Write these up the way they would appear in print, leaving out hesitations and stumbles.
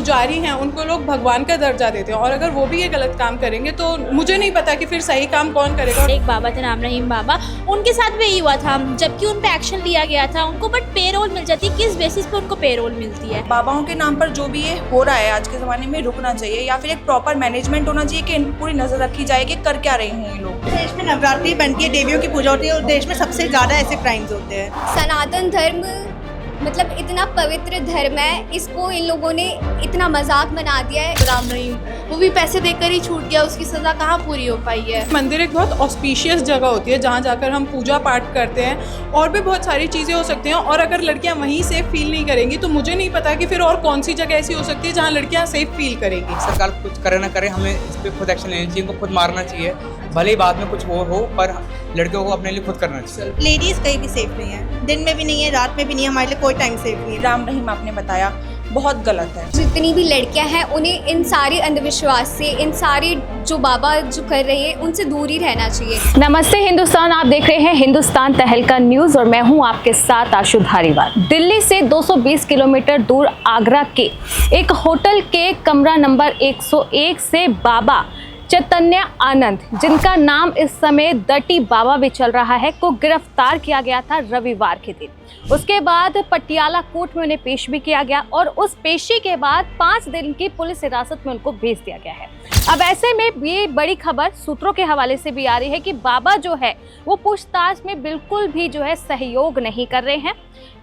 पुजारी हैं उनको लोग भगवान का दर्जा देते हैं, और अगर वो भी ये गलत काम करेंगे तो मुझे नहीं पता कि फिर सही काम कौन करेगा। एक बाबा थे राम रहीम बाबा, उनके साथ भी यही हुआ था, जबकि उन पे एक्शन लिया गया था उनको, बट पेरोल मिल जाती है। किस बेसिस पे उनको पेरोल मिलती है? बाबाओं के नाम पर जो भी ये हो रहा है आज के ज़माने में रुकना चाहिए, या फिर एक प्रॉपर मैनेजमेंट होना चाहिए कि इन पूरी नज़र रखी जाए कि कर क्या रहे हैं ये लोग। देश में नवरात्रि बनती है, देवियों की पूजा होती है, और देश में सबसे ज़्यादा ऐसे क्राइम्स होते हैं। सनातन धर्म मतलब इतना पवित्र धर्म है, इसको इन लोगों ने इतना मजाक बना दिया है। राम रहीम वो भी पैसे देकर ही छूट गया, उसकी सज़ा कहाँ पूरी हो पाई है। मंदिर एक बहुत ऑस्पिशियस जगह होती है जहाँ जाकर हम पूजा पाठ करते हैं, और भी बहुत सारी चीज़ें हो सकती हैं, और अगर लड़कियाँ वहीं सेफ फील नहीं करेंगी तो मुझे नहीं पता कि फिर और कौन सी जगह ऐसी हो सकती है जहाँ लड़कियाँ सेफ फील करेंगी। सरकार कुछ करे ना करे, हमें इस पर खुद एक्शन लेनी चाहिए, इनको खुद मारना चाहिए, भले ही बाद में कुछ हो पर लड़कियों को अपने लिए खुद करना चाहिए। लेडीज़ कहीं भी सेफ नहीं है, दिन में भी नहीं है, रात में भी नहीं है, हमारे लिए कोई टाइम सेफ नहीं है। राम रहीम आपने बताया बहुत गलत है। जितनी भी लड़कियां हैं उन्हें इन सारे अंधविश्वास से, इन सारे जो बाबा जो कर रहे हैं उनसे दूर ही रहना चाहिए। नमस्ते हिंदुस्तान, आप देख रहे हैं हिंदुस्तान तहलका न्यूज और मैं हूं आपके साथ आशु धारीवाल। दिल्ली से 220 किलोमीटर दूर आगरा के एक होटल के कमरा नंबर 101 से बाबा चैतन्य आनंद, जिनका नाम इस समय डर्टी बाबा भी चल रहा है, को गिरफ्तार किया गया था रविवार के दिन। उसके बाद पटियाला कोर्ट में उन्हें पेश भी किया गया, और उस पेशी के बाद 5 दिन की पुलिस हिरासत में उनको भेज दिया गया है। अब ऐसे में ये बड़ी खबर सूत्रों के हवाले से भी आ रही है कि बाबा जो है वो पूछताछ में बिल्कुल भी जो है सहयोग नहीं कर रहे हैं।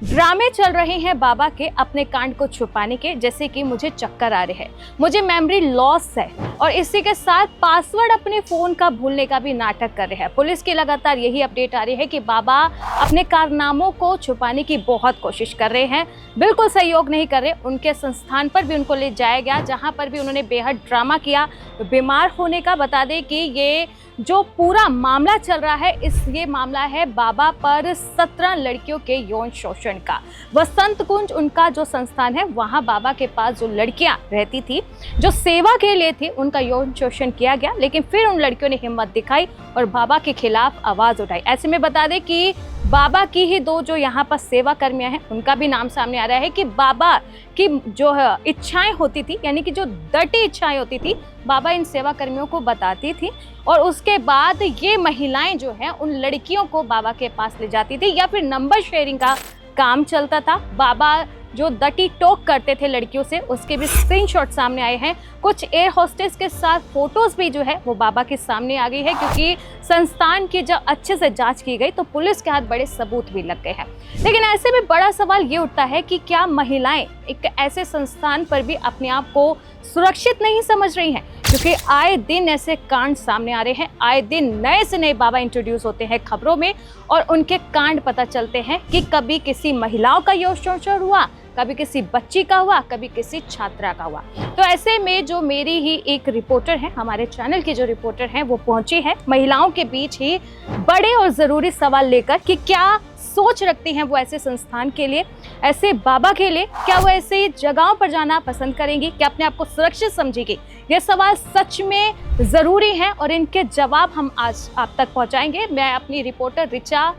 ड्रामे चल रहे हैं बाबा के अपने कांड को छुपाने के, जैसे कि मुझे चक्कर आ रहे हैं, मुझे मेमोरी लॉस है, और इसी के साथ पासवर्ड अपने फ़ोन का भूलने का भी नाटक कर रहे हैं। पुलिस की लगातार यही अपडेट आ रही है कि बाबा अपने कारनामों को छुपाने की बहुत कोशिश कर रहे हैं, बिल्कुल सहयोग नहीं कर रहे। उनके संस्थान पर भी उनको ले जाया गया, जहाँ पर भी उन्होंने बेहद ड्रामा किया बीमार होने का। बता दें कि ये जो पूरा मामला चल रहा है, ये मामला है बाबा पर 17 लड़कियों के यौन शोषण का। वसंत कुंज उनका जो संस्थान है, वहाँ बाबा के पास जो लड़कियाँ रहती थी, जो सेवा के लिए थी, उनका यौन शोषण किया गया। लेकिन फिर उन लड़कियों ने हिम्मत दिखाई और बाबा के खिलाफ आवाज़ उठाई। ऐसे में बता दें कि बाबा की ही 2 जो यहाँ पर सेवा कर्मियाँ हैं, उनका भी नाम सामने आ रहा है कि बाबा की जो इच्छाएं होती थी, यानी कि जो डर्टी इच्छाएं होती थी, बाबा इन सेवा कर्मियों को बताती थी, और उसके बाद ये महिलाएं जो हैं उन लड़कियों को बाबा के पास ले जाती थी, या फिर नंबर शेयरिंग का काम चलता था। बाबा जो डर्टी टॉक करते थे लड़कियों से, उसके भी स्क्रीनशॉट सामने आए हैं। कुछ एयर होस्टेस के साथ फोटोज़ भी जो है वो बाबा के सामने आ गई है, क्योंकि संस्थान की जब अच्छे से जांच की गई तो पुलिस के हाथ बड़े सबूत भी लग गए हैं। लेकिन ऐसे में बड़ा सवाल ये उठता है कि क्या महिलाएं एक ऐसे संस्थान पर भी अपने आप को सुरक्षित नहीं समझ रही हैं? क्योंकि आए दिन ऐसे कांड सामने आ रहे हैं, आए दिन नए से नए बाबा इंट्रोड्यूस होते हैं खबरों में, और उनके कांड पता चलते हैं कि कभी किसी महिलाओं का यौन शोषण हुआ, कभी किसी बच्ची का हुआ, कभी किसी छात्रा का हुआ। तो ऐसे में जो मेरी ही एक रिपोर्टर है, हमारे चैनल की जो रिपोर्टर हैं, वो पहुंची है महिलाओं के बीच ही बड़े और ज़रूरी सवाल लेकर कि क्या सोच रखती हैं वो ऐसे संस्थान के लिए, ऐसे बाबा के लिए। क्या वो ऐसे जगहों पर जाना पसंद करेंगी, क्या अपने आप को सुरक्षित समझेगी? ये सवाल सच में ज़रूरी हैं, और इनके जवाब हम आज आप तक पहुंचाएंगे। मैं अपनी रिपोर्टर रिचा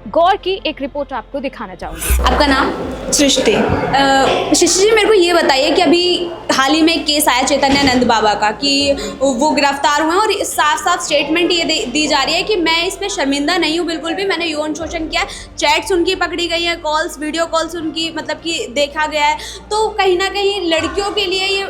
गौर की एक रिपोर्ट आपको दिखाना चाहूँगी। आपका नाम? सृष्टि। सृष्टि जी, मेरे को ये बताइए कि अभी हाल ही में एक केस आया चैतन्यानंद बाबा का कि वो गिरफ्तार हुए हैं, और साफ साफ स्टेटमेंट ये दी जा रही है कि मैं इस पे शर्मिंदा नहीं हूँ बिल्कुल भी, मैंने यौन शोषण किया। चैट्स उनकी पकड़ी गई हैं, कॉल्स, वीडियो कॉल्स उनकी मतलब कि देखा गया है। तो कहीं ना कहीं लड़कियों के लिए ये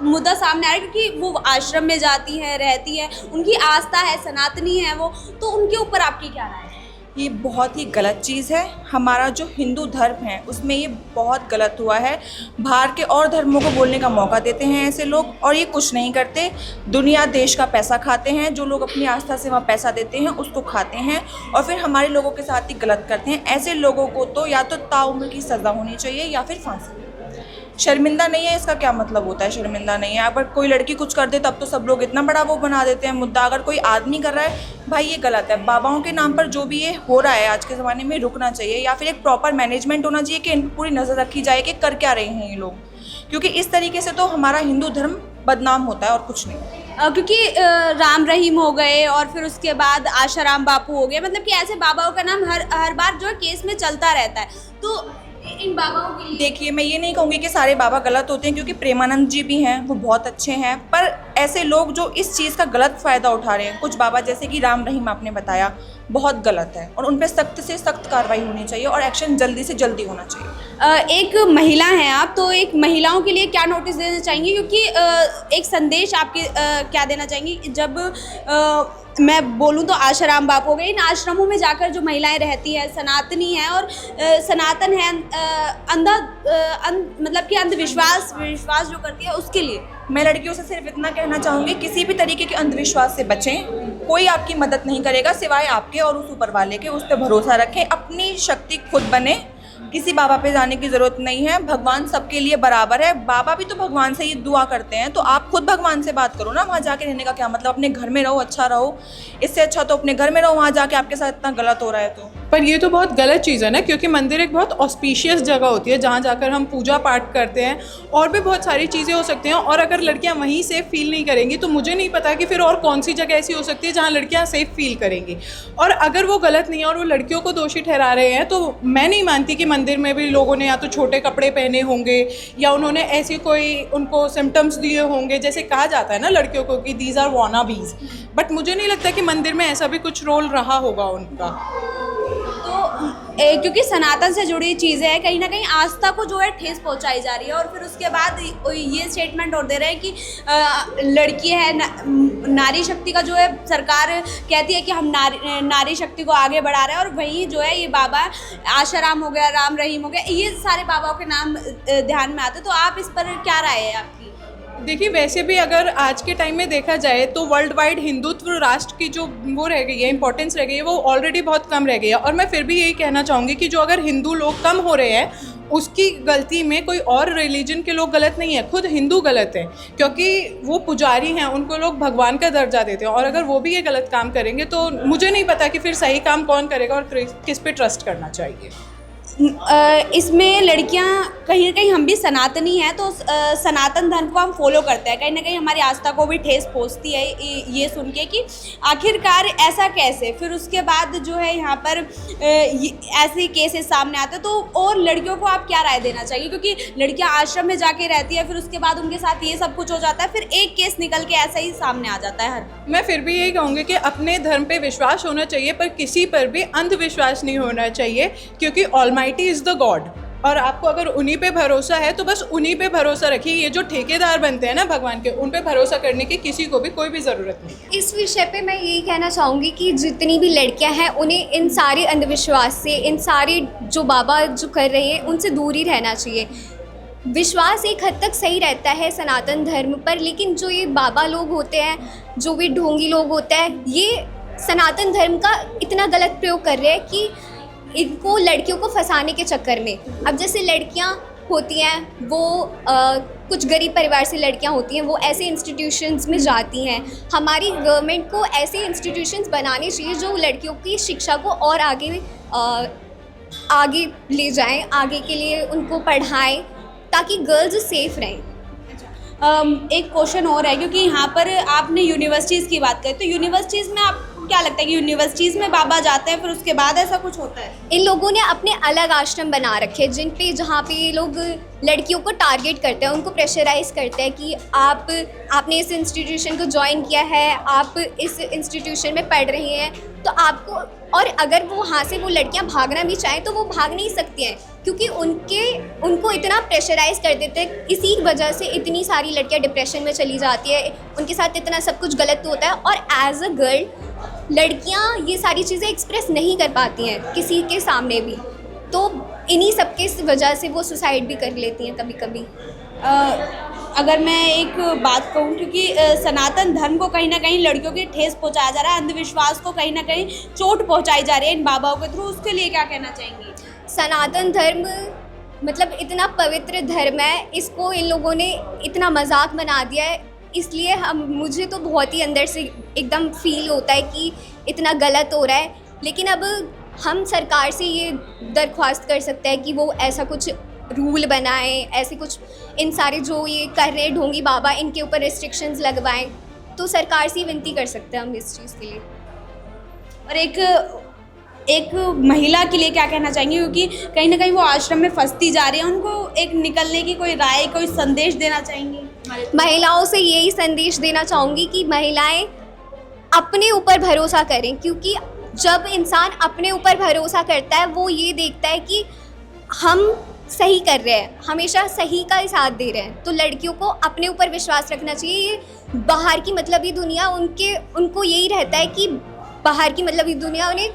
मुद्दा सामने आ रहा है, क्योंकि वो आश्रम में जाती हैं, रहती हैं, उनकी आस्था है, सनातनी है वो, तो उनके ऊपर आपकी क्या राय है? ये बहुत ही गलत चीज़ है। हमारा जो हिंदू धर्म है उसमें ये बहुत गलत हुआ है। बाहर के और धर्मों को बोलने का मौका देते हैं ऐसे लोग, और ये कुछ नहीं करते। दुनिया देश का पैसा खाते हैं, जो लोग अपनी आस्था से वहाँ पैसा देते हैं उसको खाते हैं, और फिर हमारे लोगों के साथ ही गलत करते हैं। ऐसे लोगों को तो या तो ताउम्र की सज़ा होनी चाहिए या फिर फांसी। शर्मिंदा नहीं है, इसका क्या मतलब होता है शर्मिंदा नहीं है? अगर कोई लड़की कुछ कर दे तब तो सब लोग इतना बड़ा वो बना देते हैं मुद्दा। अगर कोई आदमी कर रहा है, भाई ये गलत है। बाबाओं के नाम पर जो भी ये हो रहा है आज के ज़माने में रुकना चाहिए, या फिर एक प्रॉपर मैनेजमेंट होना चाहिए कि इन पूरी नज़र रखी जाए कि कर क्या रहे हैं ये लोग, क्योंकि इस तरीके से तो हमारा हिंदू धर्म बदनाम होता है और कुछ नहीं। क्योंकि राम रहीम हो गए, और फिर उसके बाद आशाराम बापू हो गए, मतलब कि ऐसे बाबाओं का नाम हर बार जो है केस में चलता रहता है। तो इन बाबाओं के लिए? देखिए, मैं ये नहीं कहूँगी कि सारे बाबा गलत होते हैं, क्योंकि प्रेमानंद जी भी हैं, वो बहुत अच्छे हैं। पर ऐसे लोग जो इस चीज़ का गलत फ़ायदा उठा रहे हैं, कुछ बाबा जैसे कि राम रहीम आपने बताया, बहुत गलत है और उन पर सख्त से सख्त कार्रवाई होनी चाहिए और एक्शन जल्दी से जल्दी होना चाहिए। एक महिला हैं आप, तो एक महिलाओं के लिए क्या नोटिस देना चाहेंगी, क्योंकि एक संदेश आपके क्या देना चाहेंगी जब मैं बोलूँ तो आश्रम बाप हो गए, इन आश्रमों में जाकर जो महिलाएं रहती हैं सनातनी हैं और सनातन है मतलब कि विश्वास जो करती है, उसके लिए मैं लड़कियों से सिर्फ इतना कहना चाहूँगी, किसी भी तरीके के अंधविश्वास से बचें। कोई आपकी मदद नहीं करेगा सिवाय आपके और उस ऊपर वाले के। उस पर भरोसा रखें, अपनी शक्ति खुद बने, किसी बाबा पे जाने की ज़रूरत नहीं है। भगवान सबके लिए बराबर है। बाबा भी तो भगवान से ही दुआ करते हैं, तो आप खुद भगवान से बात करो ना। वहाँ जाके रहने का क्या मतलब, अपने घर में रहो, अच्छा रहो। इससे अच्छा तो अपने घर में रहो, वहाँ जाके आपके साथ इतना गलत हो रहा है तो। पर ये तो बहुत गलत चीज़ है ना, क्योंकि मंदिर एक बहुत ऑस्पिशियस जगह होती है जहाँ जाकर हम पूजा पाठ करते हैं, और भी बहुत सारी चीज़ें हो सकती हैं। और अगर लड़कियाँ वहीं सेफ़ फील नहीं करेंगी तो मुझे नहीं पता कि फिर और कौन सी जगह ऐसी हो सकती है जहाँ लड़कियाँ सेफ़ फील करेंगी। और अगर वो गलत नहीं है और वो लड़कियों को दोषी ठहरा रहे हैं, तो मैं नहीं मानती कि मंदिर में भी लोगों ने या तो छोटे कपड़े पहने होंगे या उन्होंने ऐसी कोई उनको सिम्टम्स दिए होंगे, जैसे कहा जाता है ना लड़कियों को कि दीज आर वानाबीज। बट मुझे नहीं लगता कि मंदिर में ऐसा भी कुछ रोल रहा होगा उनका। तो क्योंकि सनातन से जुड़ी चीज़ें हैं, कहीं ना कहीं आस्था को जो है ठेस पहुंचाई जा रही है। और फिर उसके बाद ये स्टेटमेंट और दे रहे हैं कि लड़की है, नारी शक्ति का जो है सरकार कहती है कि हम नारी शक्ति को आगे बढ़ा रहे हैं, और वहीं जो है ये बाबा आशाराम हो गया, राम रहीम हो गया, ये सारे बाबाओं के नाम ध्यान में आते। तो आप इस पर क्या राय है आपकी? देखिए, वैसे भी अगर आज के टाइम में देखा जाए तो वर्ल्ड वाइड हिंदुत्व राष्ट्र की जो वो रह गई है, इंपॉर्टेंस रह गई है, वो ऑलरेडी बहुत कम रह गई है। और मैं फिर भी यही कहना चाहूँगी कि जो अगर हिंदू लोग कम हो रहे हैं, उसकी गलती में कोई और रिलीजन के लोग गलत नहीं है, खुद हिंदू गलत हैं, क्योंकि वो पुजारी हैं, उनको लोग भगवान का दर्जा देते हैं। और अगर वो भी ये गलत काम करेंगे तो मुझे नहीं पता कि फिर सही काम कौन करेगा और किस पे ट्रस्ट करना चाहिए। इसमें लड़कियां कहीं ना कहीं, हम भी सनातनी हैं तो सनातन धर्म को हम फॉलो करते हैं, कहीं ना कहीं हमारी आस्था को भी ठेस पहुंचती है ये सुन के कि आखिरकार ऐसा कैसे। फिर उसके बाद जो है यहाँ पर ऐसे केसेस सामने आते हैं। तो और लड़कियों को आप क्या राय देना चाहिए, क्योंकि लड़कियां आश्रम में जाके रहती है, फिर उसके बाद उनके साथ ये सब कुछ हो जाता है, फिर एक केस निकल के ऐसा ही सामने आ जाता है। मैं फिर भी यही कहूँगी कि अपने धर्म पे विश्वास होना चाहिए, पर किसी पर भी अंधविश्वास नहीं होना चाहिए, क्योंकि ऑलमाइटी इज़ द गॉड। और आपको अगर उन्हीं पे भरोसा है तो बस उन्हीं पे भरोसा रखिए। ये जो ठेकेदार बनते हैं ना भगवान के, उन पे भरोसा करने की किसी को भी कोई भी ज़रूरत नहीं। इस विषय पे मैं यही कहना चाहूँगी कि जितनी भी लड़कियां हैं, उन्हें इन सारे अंधविश्वास से, इन सारे जो बाबा जो कर रहे हैं, उनसे दूर ही रहना चाहिए। विश्वास एक हद तक सही रहता है सनातन धर्म पर, लेकिन जो ये बाबा लोग होते हैं, जो भी ढोंगी लोग होते हैं, ये सनातन धर्म का इतना गलत प्रयोग कर रहे हैं कि इनको लड़कियों को फंसाने के चक्कर में, अब जैसे लड़कियां होती हैं वो कुछ गरीब परिवार से लड़कियां होती हैं, वो ऐसे इंस्टीट्यूशंस में जाती हैं। हमारी गवर्नमेंट को ऐसे इंस्टीट्यूशंस बनाने चाहिए जो लड़कियों की शिक्षा को और आगे ले जाएं, आगे के लिए उनको पढ़ाएं, ताकि गर्ल्स सेफ रहें। एक क्वेश्चन और है, क्योंकि यहाँ पर आपने यूनिवर्सिटीज़ की बात करी, तो यूनिवर्सिटीज़ में आपको क्या लगता है कि यूनिवर्सिटीज़ में बाबा जाते हैं फिर उसके बाद ऐसा कुछ होता है? इन लोगों ने अपने अलग आश्रम बना रखे हैं जहाँ पे ये लोग लड़कियों को टारगेट करते हैं, उनको प्रेशराइज करते हैं कि आपने इस इंस्टीट्यूशन को ज्वाइन किया है, आप इस इंस्टीट्यूशन में पढ़ रही हैं, तो आपको, और अगर वो वहाँ से वो लड़कियाँ भागना भी चाहें तो वो भाग नहीं सकती हैं, क्योंकि उनको इतना प्रेशराइज कर देते हैं। इसी वजह से इतनी सारी लड़कियाँ डिप्रेशन में चली जाती है, उनके साथ इतना सब कुछ गलत होता है। और एज अ गर्ल लड़कियाँ ये सारी चीज़ें एक्सप्रेस नहीं कर पाती हैं किसी के सामने भी, तो इन्हीं सब के वजह से वो सुसाइड भी कर लेती हैं कभी कभी। अगर मैं एक बात कहूँ, क्योंकि सनातन धर्म को कहीं ना कहीं लड़कियों की ठेस पहुँचाया जा रहा है, अंधविश्वास को कहीं ना कहीं चोट पहुँचाई जा रही है इन बाबाओं के थ्रू, उसके लिए क्या कहना चाहेंगी? सनातन धर्म मतलब इतना पवित्र धर्म है, इसको इन लोगों ने इतना मजाक बना दिया है, इसलिए मुझे तो बहुत ही अंदर से एकदम फील होता है कि इतना गलत हो रहा है। लेकिन अब हम सरकार से ये दरख्वास्त कर सकते हैं कि वो ऐसा कुछ रूल बनाएं, ऐसे कुछ इन सारे जो ये कर रहे हैं ढोंगी बाबा, इनके ऊपर रिस्ट्रिक्शंस लगवाएं, तो सरकार से विनती कर सकते हैं हम इस चीज़ के लिए। और एक एक महिला के लिए क्या कहना चाहेंगे, क्योंकि कहीं ना कहीं वो आश्रम में फंसती जा रही है, उनको एक निकलने की कोई राय, कोई संदेश देना चाहेंगी? महिलाओं से यही संदेश देना चाहूँगी कि महिलाएं अपने ऊपर भरोसा करें, क्योंकि जब इंसान अपने ऊपर भरोसा करता है वो ये देखता है कि हम सही कर रहे हैं, हमेशा सही का ही साथ दे रहे हैं। तो लड़कियों को अपने ऊपर विश्वास रखना चाहिए। ये बाहर की मतलबी दुनिया उनको यही रहता है कि बाहर की मतलबी दुनिया उन्हें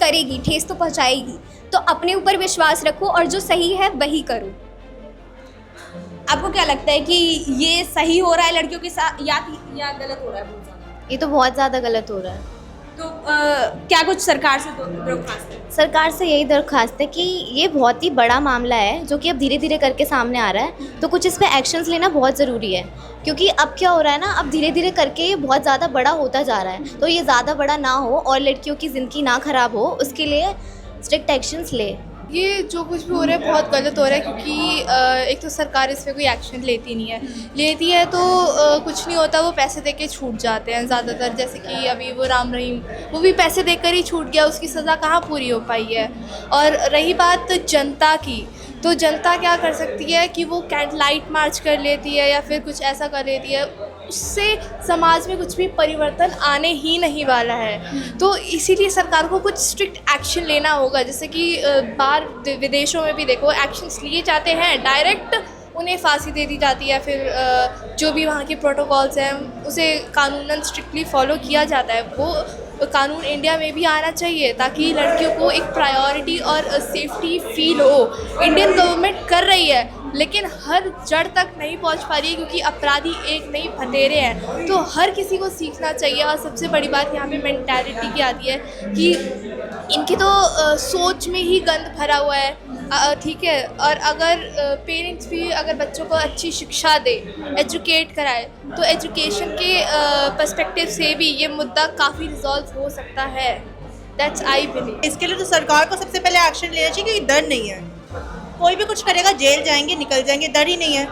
करेगी, ठेस तो पहुंचाएगी। तो अपने ऊपर विश्वास रखो और जो सही है वही करो। आपको क्या लगता है कि ये सही हो रहा है लड़कियों के साथ या गलत हो रहा है बहुत ज़्यादा? ये तो बहुत ज़्यादा गलत हो रहा है। तो क्या कुछ सरकार से दरख्वास्त है? सरकार से यही दरख्वास्त है कि ये बहुत ही बड़ा मामला है जो कि अब धीरे धीरे करके सामने आ रहा है, तो कुछ इस पर एक्शंस लेना बहुत ज़रूरी है। क्योंकि अब क्या हो रहा है ना, अब धीरे धीरे करके ये बहुत ज़्यादा बड़ा होता जा रहा है, तो ये ज़्यादा बड़ा ना हो और लड़कियों की ज़िंदगी ना ख़राब हो, उसके लिए स्ट्रिक्ट एक्शंस ले। ये जो कुछ भी हो रहा है बहुत गलत हो रहा है, क्योंकि एक तो सरकार इस पर कोई एक्शन लेती नहीं है, लेती है तो कुछ नहीं होता, वो पैसे दे के छूट जाते हैं ज़्यादातर। जैसे कि अभी वो राम रहीम, वो भी पैसे देकर ही छूट गया, उसकी सज़ा कहाँ पूरी हो पाई है। और रही बात जनता की, तो जनता क्या कर सकती है कि वो कैंडल लाइट मार्च कर लेती है या फिर कुछ ऐसा कर लेती है, उससे समाज में कुछ भी परिवर्तन आने ही नहीं वाला है। तो इसीलिए सरकार को कुछ स्ट्रिक्ट एक्शन लेना होगा। जैसे कि बाहर विदेशों में भी देखो एक्शंस लिए जाते हैं, डायरेक्ट उन्हें फांसी दे दी जाती है, फिर जो भी वहाँ के प्रोटोकॉल्स हैं उसे कानूनन स्ट्रिक्टली फॉलो किया जाता है। वो कानून इंडिया में भी आना चाहिए ताकि लड़कियों को एक प्रायोरिटी और सेफ्टी फील हो। इंडियन गवर्नमेंट कर रही है लेकिन हर जड़ तक नहीं पहुंच पा रही है, क्योंकि अपराधी एक नहीं भतेरे हैं। तो हर किसी को सीखना चाहिए। और सबसे बड़ी बात यहाँ पे मेंटालिटी की आती है कि इनकी तो सोच में ही गंद भरा हुआ है, ठीक है। और अगर पेरेंट्स भी अगर बच्चों को अच्छी शिक्षा दे, एजुकेट कराए, तो एजुकेशन के पर्सपेक्टिव से भी ये मुद्दा काफ़ी रिजॉल्व हो सकता है। That's I believe. इसके लिए तो सरकार को सबसे पहले एक्शन लेना चाहिए, क्योंकि डर नहीं है। कोई भी कुछ करेगा जेल जाएंगे, निकल जाएंगे, डर ही नहीं है।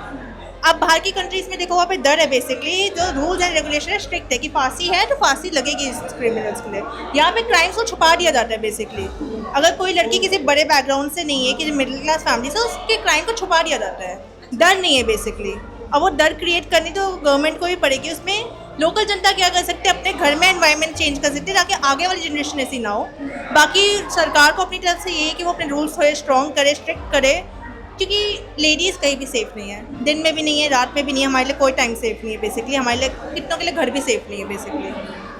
अब बाहर की कंट्रीज़ में देखो, वहाँ पे डर है। बेसिकली जो रूल्स एंड रेगुलेशन है स्ट्रिक्ट है कि फांसी है तो फांसी लगेगी इस क्रिमिनल्स के लिए। यहाँ पे क्राइम्स को छुपा दिया जाता है बेसिकली। अगर कोई लड़की किसी बड़े बैकग्राउंड से नहीं है, किसी मिडिल क्लास फैमिली से, उसके क्राइम को छुपा दिया जाता है। डर नहीं है बेसिकली। अब वो डर क्रिएट करनी तो गवर्नमेंट को भी पड़ेगी। उसमें लोकल जनता क्या कर सकते हैं, अपने घर में एनवायरनमेंट चेंज कर सकते हैं ताकि आगे वाली जनरेशन ऐसी ना हो। बाकी सरकार को अपनी तरफ से ये है कि वो अपने रूल्स थोड़े स्ट्रॉन्ग करे, स्ट्रिक्ट करे, क्योंकि लेडीज़ कहीं भी सेफ़ नहीं है। दिन में भी नहीं है, रात में भी नहीं है। हमारे लिए कोई टाइम सेफ़ नहीं है बेसिकली। हमारे लिए कितनों के लिए घर भी सेफ़ नहीं है बेसिकली।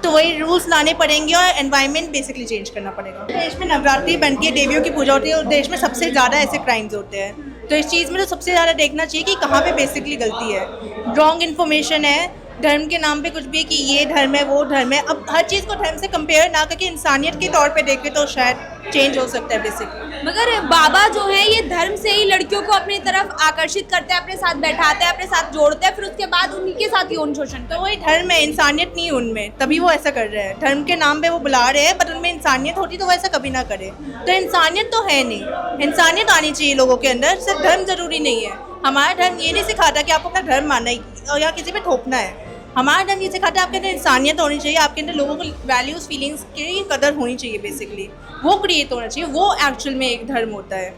तो वही रूल्स लाने पड़ेंगे और एनवायरनमेंट बेसिकली चेंज करना पड़ेगा। देश में नवरात्रि बनती है, देवियों की पूजा होती है और देश में सबसे ज़्यादा ऐसे क्राइम्स होते हैं। तो इस चीज़ में तो सबसे ज़्यादा देखना चाहिए कि कहाँ पे बेसिकली गलती है। रॉन्ग इन्फॉर्मेशन है, धर्म के नाम पे कुछ भी कि ये धर्म है वो धर्म है। अब हर चीज़ को धर्म से कंपेयर ना करके इंसानियत के तौर पे देखें तो शायद चेंज हो सकता है बेसिकली। मगर बाबा जो है ये धर्म से ही लड़कियों को अपनी तरफ आकर्षित करते हैं, अपने साथ बैठाते हैं, अपने साथ जोड़ते हैं, फिर उसके बाद उन्हीं के साथ यौन शोषण। तो वही धर्म है, इंसानियत नहीं है उनमें, तभी वो ऐसा कर रहे हैं। धर्म के नाम पे वो बुला रहे हैं, बट उनमें इंसानियत होती तो वो ऐसा कभी ना करे। तो इंसानियत तो है नहीं, इंसानियत आनी चाहिए लोगों के अंदर। सिर्फ धर्म जरूरी नहीं है। हमारा धर्म ये नहीं सिखाता कि आपको अपना धर्म मानना ही या किसी पे थोपना है। हमारा धर्म ये सिखाता है आपके अंदर इंसानियत होनी चाहिए, आपके अंदर लोगों को वैल्यूज़ फीलिंग्स की कदर होनी चाहिए बेसिकली। वो क्रिएट होना चाहिए, वो एक्चुअल में एक धर्म होता है।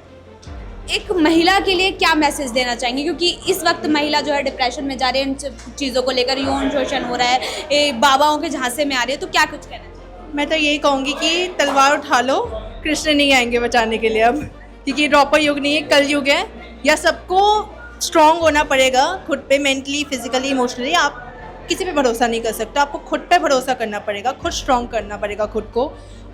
एक महिला के लिए क्या मैसेज देना चाहेंगे, क्योंकि इस वक्त महिला जो है डिप्रेशन में जा रही है, इन चीज़ों को लेकर यौन शोषण हो रहा है, बाबाओं के झांसे में आ रही है, तो क्या कुछ कहना चाहिए? मैं तो यही कहूँगी कि तलवार उठा लो, कृष्ण नहीं आएंगे बचाने के लिए अब, क्योंकि द्वापर युग नहीं है, कल युग है। या सबको स्ट्रॉन्ग होना पड़ेगा खुद पे, मेंटली, फिजिकली, इमोशनली। आप किसी पे भरोसा नहीं कर सकते, आपको खुद पे भरोसा करना पड़ेगा, खुद स्ट्रॉन्ग करना पड़ेगा खुद को।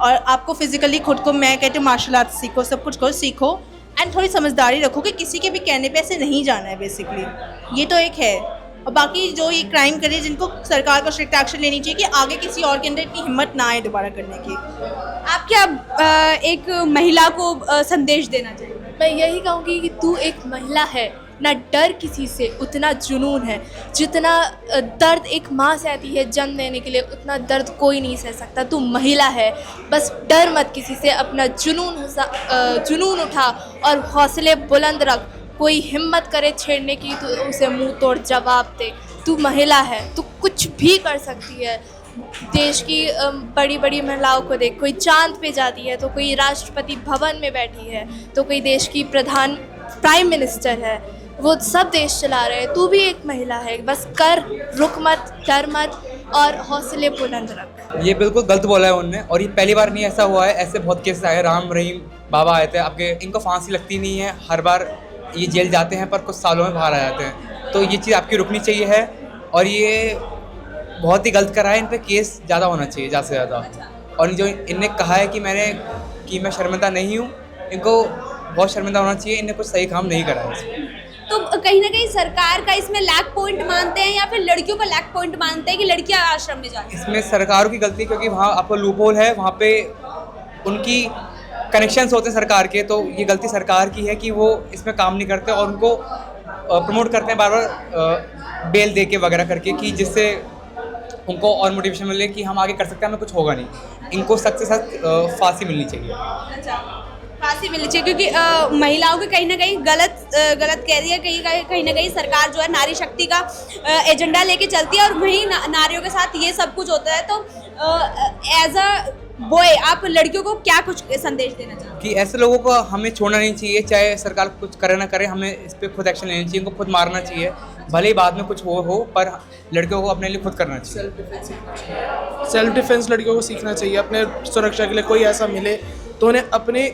और आपको फिजिकली खुद को, मैं कहती हूँ मार्शल आर्ट्स सीखो, सब कुछ करो, सीखो, एंड थोड़ी समझदारी रखो कि किसी के भी कहने पे ऐसे नहीं जाना है बेसिकली। ये तो एक है। और बाकी जो ये क्राइम करे, जिनको सरकार को स्ट्रिक्ट एक्शन लेनी चाहिए कि आगे किसी और के अंदर इतनी हिम्मत ना आए दोबारा करने की। आप क्या एक महिला को संदेश देना चाहिए? मैं यही कहूँगी कि तू एक महिला है, ना डर किसी से, उतना जुनून है। जितना दर्द एक माँ सहती है जन्म देने के लिए, उतना दर्द कोई नहीं सह सकता। तू महिला है, बस डर मत किसी से, अपना जुनून उठा और हौसले बुलंद रख। कोई हिम्मत करे छेड़ने की तो उसे मुंह तोड़ जवाब दे। तू महिला है, तू कुछ भी कर सकती है। देश की बड़ी बड़ी महिलाओं को देख, कोई चांद पे जाती है तो कोई राष्ट्रपति भवन में बैठी है तो कोई देश की प्राइम मिनिस्टर है, वो सब देश चला रहे हैं। तू भी एक महिला है, बस कर, रुक मत, डर मत और हौसले बुलंद रख। ये बिल्कुल गलत बोला है उनने, और ये पहली बार नहीं ऐसा हुआ है, ऐसे बहुत केसेस आए। राम रहीम बाबा आए थे आपके, इनको फांसी लगती नहीं है, हर बार ये जेल जाते हैं पर कुछ सालों में बाहर आ जाते हैं। तो ये चीज़ आपकी रुकनी चाहिए है, और ये बहुत ही गलत करा है, इन पर केस ज़्यादा होना चाहिए, ज़्यादा से ज़्यादा। और जो इनने कहा है कि मैं शर्मिंदा नहीं हूँ, इनको बहुत शर्मिंदा होना चाहिए, इनने कुछ सही काम नहीं करा है इसमें। तो कहीं ना कहीं सरकार का इसमें लैक पॉइंट मानते हैं या फिर लड़कियों का लैक पॉइंट मानते हैं कि लड़कियां आश्रम में जाएं? इसमें सरकारों की गलती, क्योंकि वहाँ आपको लूपहोल है, वहाँ पे उनकी कनेक्शंस होते हैं सरकार के, तो ये गलती सरकार की है कि वो इसमें काम नहीं करते और उनको प्रमोट करते हैं बार बार बेल दे के वगैरह करके, कि जिससे उनको और मोटिवेशन मिले कि हम आगे कर सकते हैं, हमें कुछ होगा नहीं। इनको सख्त से सख्त फांसी मिलनी चाहिए। अच्छा, फांसी मिलनी चाहिए, क्योंकि महिलाओं को कहीं ना कहीं गलत कह रही है। कहीं ना कहीं सरकार जो है नारी शक्ति का एजेंडा लेके चलती है और वहीं नारियों के साथ ये सब कुछ होता है। तो एज अ बॉय आप लड़कियों को क्या कुछ संदेश देना चाहते हैं? कि ऐसे लोगों को हमें छोड़ना नहीं चाहिए, चाहे सरकार कुछ करे ना करे, हमें इस पर खुद एक्शन लेना चाहिए, इनको खुद मारना चाहिए, भले ही बाद में कुछ हो, पर लड़कियों को अपने लिए खुद करना चाहिए। सेल्फ डिफेंस लड़कियों को सीखना चाहिए अपने सुरक्षा के लिए। कोई ऐसा मिले तो उन्हें अपने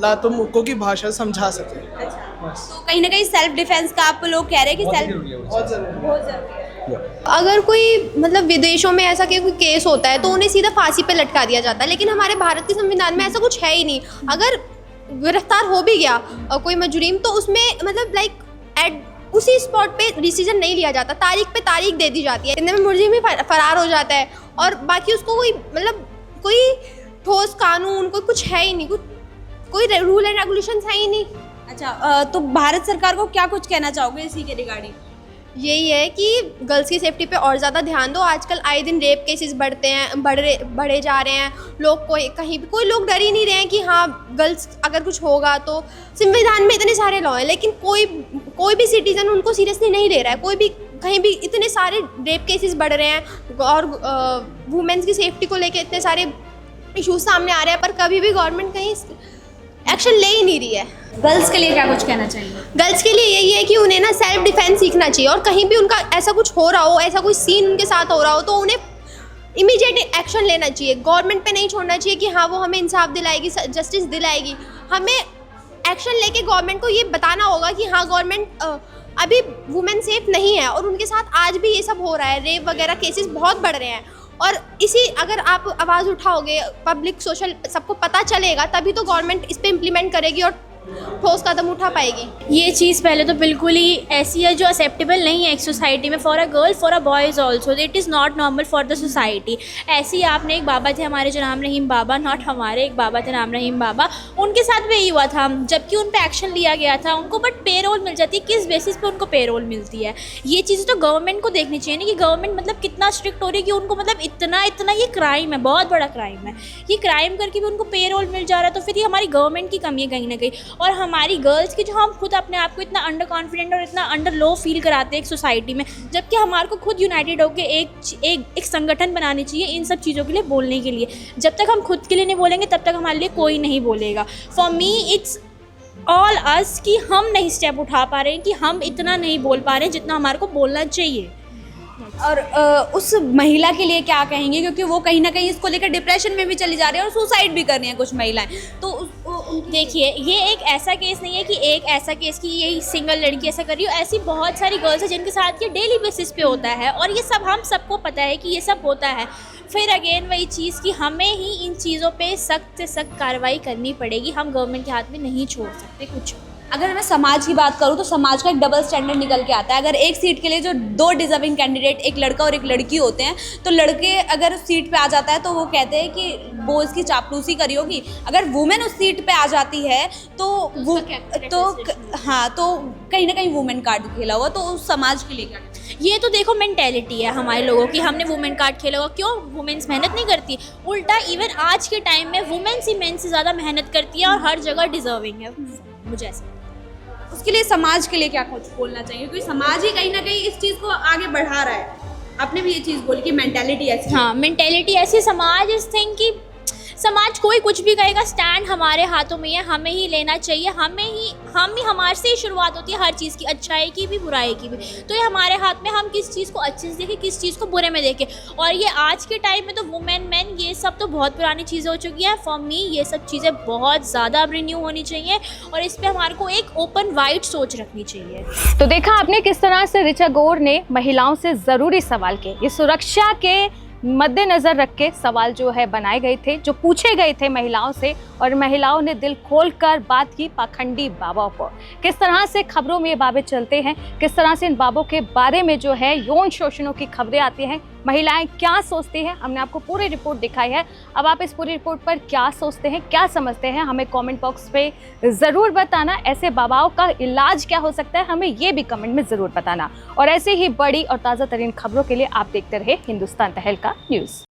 लातों मुक्कों की भाषा समझा सके। तो कहीं ना कहीं सेल्फ डिफेंस का आप लोग कह रहे हैं कि बहुत जरूरी है। अगर कोई मतलब विदेशों में ऐसा कोई केस होता है तो उन्हें सीधा फांसी पे लटका दिया जाता है, लेकिन हमारे भारत के संविधान में ऐसा कुछ है ही नहीं। अगर गिरफ्तार हो भी गया कोई मुजरिम तो उसमें मतलब लाइक उसी स्पॉट पे डिसीजन नहीं लिया जाता, तारीख पे तारीख दे दी जाती है, इतने में मुजरिम ही फरार हो जाता है और बाकी उसको कोई मतलब कोई ठोस कानून कुछ है ही नहीं, कोई रूल एंड रेगुलेशन है ही नहीं। अच्छा, तो भारत सरकार को क्या कुछ कहना चाहोगे इसी के रिगार्डिंग? यही है कि गर्ल्स की सेफ्टी पे और ज़्यादा ध्यान दो। आजकल आए दिन रेप केसेस बढ़े जा रहे हैं। लोग कोई लोग डर ही नहीं रहे हैं कि हाँ गर्ल्स अगर कुछ होगा तो। संविधान में इतने सारे लॉ हैं लेकिन कोई भी सिटीज़न उनको सीरियसली नहीं ले रहा है। कोई भी कहीं भी इतने सारे रेप केसेस बढ़ रहे हैं और वुमेन्स की सेफ्टी को लेकर इतने सारे इशूज़ सामने आ रहे हैं, पर कभी भी गवर्नमेंट कहीं एक्शन ले ही नहीं रही है। गर्ल्स के लिए क्या कुछ कहना चाहिए? गर्ल्स के लिए यही है कि उन्हें ना सेल्फ डिफेंस सीखना चाहिए और कहीं भी उनका ऐसा कुछ हो रहा हो, ऐसा कोई सीन उनके साथ हो रहा हो तो उन्हें इमीडिएट एक्शन लेना चाहिए। गवर्नमेंट पे नहीं छोड़ना चाहिए कि हाँ वो हमें इंसाफ दिलाएगी, जस्टिस दिलाएगी। हमें एक्शन लेके गवर्नमेंट को ये बताना होगा कि हाँ गवर्नमेंट अभी वुमेन सेफ नहीं है और उनके साथ आज भी ये सब हो रहा है, रेप वगैरह केसेस बहुत बढ़ रहे हैं। और इसी अगर आप आवाज़ उठाओगे, पब्लिक सोशल सबको पता चलेगा, तभी तो गवर्नमेंट इस पे इम्प्लीमेंट करेगी और ठोस कदम उठा पाएगी। ये चीज़ पहले तो बिल्कुल ही ऐसी है जो एक्सेप्टेबल नहीं है एक सोसाइटी में, for a girl, for a boys also. It is not normal for the society. ऐसे ही आपने एक बाबा थे हमारे जो राम रहीम बाबा, नॉट हमारे, एक बाबा थे राम रहीम बाबा, उनके साथ भी यही हुआ था। जबकि उन पर एक्शन लिया गया था उनको, बट पे रोल मिल जाती है। किस बेसिस पे उनको पे रोल मिलती है? ये चीज़ें तो गवर्नमेंट को देखनी चाहिए ना कि गवर्नमेंट मतलब कितना स्ट्रिक्ट हो रही है कि उनको मतलब इतना ये क्राइम है, बहुत बड़ा क्राइम है। ये क्राइम करके भी उनको पे रोल मिल जा रहा है, तो फिर ये हमारी गवर्नमेंट की कमी है कहीं ना कहीं। और हमारी गर्ल्स की जो हम खुद अपने आप को इतना अंडर कॉन्फिडेंट और इतना अंडर लो फील कराते हैं एक सोसाइटी में, जबकि हमारे को खुद यूनाइटेड होकर एक संगठन बनानी चाहिए इन सब चीज़ों के लिए, बोलने के लिए। जब तक हम खुद के लिए नहीं बोलेंगे तब तक हमारे लिए कोई नहीं बोलेगा। फॉर मी इट्स ऑल अस कि हम नहीं स्टेप उठा पा रहे हैं, कि हम इतना नहीं बोल पा रहे हैं जितना हमारे को बोलना चाहिए। और उस महिला के लिए क्या कहेंगे, क्योंकि वो कहीं ना कहीं इसको लेकर डिप्रेशन में भी चली जा रही है और सुसाइड भी कर रही हैं कुछ महिलाएं। तो देखिए, ये एक ऐसा केस नहीं है कि एक ऐसा केस कि यही सिंगल लड़की ऐसा कर रही हो। ऐसी बहुत सारी गर्ल्स हैं जिनके साथ ये डेली बेसिस पे होता है और ये सब हम सबको पता है कि ये सब होता है। फिर अगेन वही चीज़ कि हमें ही इन चीज़ों पे सख्त से सख्त कार्रवाई करनी पड़ेगी। हम गवर्नमेंट के हाथ में नहीं छोड़ सकते कुछ। अगर मैं समाज की बात करूँ तो समाज का एक डबल स्टैंडर्ड निकल के आता है। अगर एक सीट के लिए जो दो डिजर्विंग कैंडिडेट, एक लड़का और एक लड़की होते हैं, तो लड़के अगर उस सीट पे आ जाता है तो वो कहते हैं कि वो इसकी चापलूसी करी होगी। अगर वुमेन उस सीट पे आ जाती है तो कहीं ना कहीं वुमेन कार्ड खेला हुआ। तो उस समाज के लिए क्या? ये तो देखो मेंटेलिटी है हमारे लोगों की, हमने वुमेन कार्ड खेला हुआ। क्यों? वुमेन्स मेहनत नहीं करती? उल्टा इवन आज के टाइम में वुमेन्स ही मेन से ज़्यादा मेहनत करती है और हर जगह डिजर्विंग है, मुझे ऐसा। उसके लिए समाज के लिए क्या कुछ बोलना चाहिए, क्योंकि समाज ही कहीं ना कहीं इस चीज़ को आगे बढ़ा रहा है। आपने भी ये चीज़ बोली कि मेंटालिटी ऐसी है। हाँ, मेंटेलिटी ऐसी, समाज इस थिंग की समाज कोई कुछ भी कहेगा, स्टैंड हमारे हाथों में है, हमें ही लेना चाहिए, हम ही हमारे से ही शुरुआत होती है हर चीज़ की, अच्छाई की भी बुराई की भी। तो ये हमारे हाथ में, हम किस चीज़ को अच्छे से देखें, किस चीज़ को बुरे में देखें। और ये आज के टाइम में तो वुमेन मैन ये सब तो बहुत पुरानी चीज़ें हो चुकी हैं। फॉर मी ये सब चीज़ें बहुत ज़्यादा अब रिन्यू होनी चाहिए और इस पर हमारे को एक ओपन वाइड सोच रखनी चाहिए। तो देखा आपने किस तरह से ऋचा गौर ने महिलाओं से ज़रूरी सवाल किए। ये सुरक्षा के मद्देनज़र रख के सवाल जो है बनाए गए थे, जो पूछे गए थे महिलाओं से, और महिलाओं ने दिल खोलकर बात की पाखंडी बाबाओं को। किस तरह से खबरों में ये बाबे चलते हैं, किस तरह से इन बाबों के बारे में जो है यौन शोषणों की खबरें आती हैं, महिलाएं क्या सोचती हैं, हमने आपको पूरी रिपोर्ट दिखाई है। अब आप इस पूरी रिपोर्ट पर क्या सोचते हैं, क्या समझते हैं, हमें कमेंट बॉक्स पे ज़रूर बताना। ऐसे बाबाओं का इलाज क्या हो सकता है, हमें ये भी कमेंट में ज़रूर बताना। और ऐसे ही बड़ी और ताज़ा तरीन खबरों के लिए आप देखते रहे हिंदुस्तान तहलका न्यूज़।